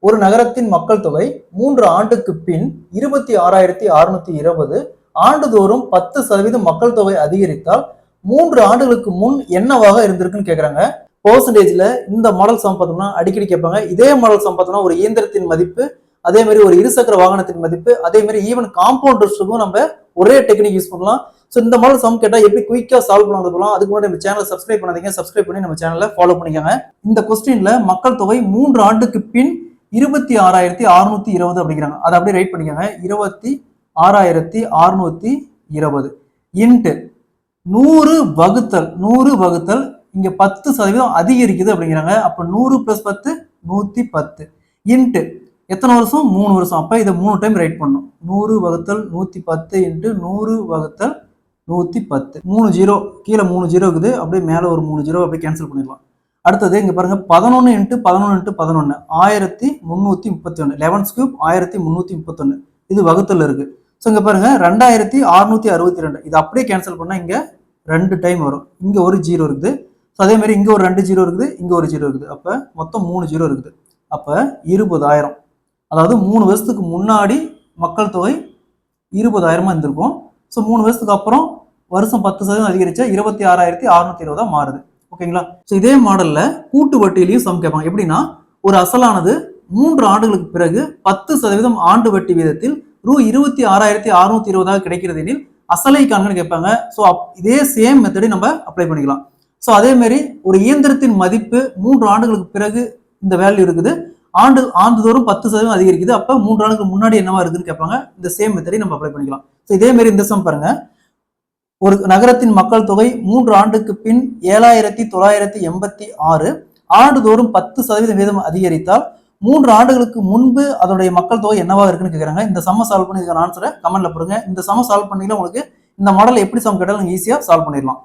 ஒரு நகரத்தின் மக்கள் தொகை 3 ஆண்டுக்கு பின் 26,620 ஆண்டுதோறும் 10% மக்கள் தொகை அதிகரித்தால் 3 ஆண்டுகளுக்கு முன் என்னவாக இருந்திருக்குன்னு கேக்குறாங்க. பெர்சன்டேஜ்ல இந்த மாடல் சம் பார்த்தோம்னா அடிக்கடி கேட்பாங்க. இதே மாடல் சம் பார்த்தோம்னா ஒரு இயந்திரத்தின் மதிப்பு, அதே மாதிரி ஒரு இருசக்கர வாகனத்தின் மதிப்பு, அதே மாதிரி ஈவன் காம்பவுண்டர்ஸுக்கும் நம்ம ஒரே டெக்னிக் யூஸ் பண்ணலாம். ஸோ இந்த மாடல் சம் கேட்டா எப்படி குயிக்கா சால்வ் பண்ணலாம். அதுக்கு முன்னாடி நம்ம சேனலை சப்ஸ்கிரைப் பண்ணாதீங்க, சப்ஸ்கிரைப் பண்ணி நம்ம சேனலை ஃபாலோ பண்ணிக்கோங்க. இந்த கொஸ்டின்ல மக்கள் தொகை 3 ஆண்டுக்கு பின் 26,620 அப்படிங்கிறாங்க. அதை அப்படியே ரைட் பண்ணிக்கோங்க. 26,620 இன்ட்டு 100 வகுத்தல் இங்க 10% அதிகரிக்குது அப்படிங்கிறாங்க. அப்ப 100 + 10 110 இன்ட்டு எத்தனை வருஷம்? 3 வருஷம். அப்ப இதை 3 டைம் ரைட் பண்ணும். 100 வகுத்தல் 110 இன்ட்டு 100 வகுத்தல் 110. 3 0 கீழே 3 0 இருக்குது, அப்படியே மேல ஒரு 3 0 அப்படியே கேன்சல் பண்ணிடலாம். அடுத்தது இங்க பாருங்க 11 இன்ட்டு 11 இன்ட்டு 11 1331. 11 கியூப் 1331. இது வகுத்தல் இருக்கு. ஸோ இங்க பாருங்க 2662. இது அப்படியே கேன்சல் பண்ணா இங்க 2 டைம் வரும். இங்க ஒரு 0 இருக்குது. ஸோ அதே மாதிரி இங்க ஒரு 2 0 இருக்குது, இங்க ஒரு 0 இருக்குது. அப்ப மொத்தம் 3 0 இருக்குது. அப்ப 20,000. அதாவது 3 வருஷத்துக்கு முன்னாடி மக்கள் தொகை 20,000 இருந்திருக்கும். ஸோ 3 வருஷத்துக்கு அப்புறம் வருஷம் 10% அதிகரிச்சா 26,620 மாறுது. ஓகேங்களா? ஸோ இதே மாடல்ல கூட்டு வட்டியிலையும் சம் கேட்பாங்க. எப்படின்னா ஒரு அசலானது 3 ஆண்டுகளுக்கு பிறகு 10% ஆண்டு வட்டி வீதத்தில் ரூ 26,620 கிடைக்கிறது எனில் அசலை காண்கன்னு கேட்பாங்க. ஸோ இதே சேம் மெத்தடை நம்ம அப்ளை பண்ணிக்கலாம். ஸோ அதே மாதிரி ஒரு இயந்திரத்தின் மதிப்பு 3 ஆண்டுகளுக்கு பிறகு இந்த வேல்யூ இருக்குது, ஆண்டுதோறும் 10% அதிகரிக்குது. அப்ப 3 ஆண்டுகளுக்கு முன்னாடி என்னவா இருக்குன்னு கேட்பாங்க. இந்த சேம் மெத்தடை நம்ம அப்ளை பண்ணிக்கலாம். ஸோ இதே மாதிரி இந்த சம் பாருங்க. ஒரு நகரத்தின் மக்கள் தொகை 3 ஆண்டுக்கு பின் 7,986 ஆண்டுதோறும் 10% வீதம் அதிகரித்தால் 3 ஆண்டுகளுக்கு முன்பு அதனுடைய மக்கள் தொகை என்னவா இருக்குன்னு கேட்கறாங்க. இந்த சம்ம சால்வ் பண்ணி இதுக்கான ஆன்சரை கமெண்ட்ல போடுங்க. இந்த சம்ம சால்வ் பண்ணீங்கன்னா உங்களுக்கு இந்த மாடல் எப்படி சம் கேட்டாலும் ஈஸியா சால்வ் பண்ணிடலாம்.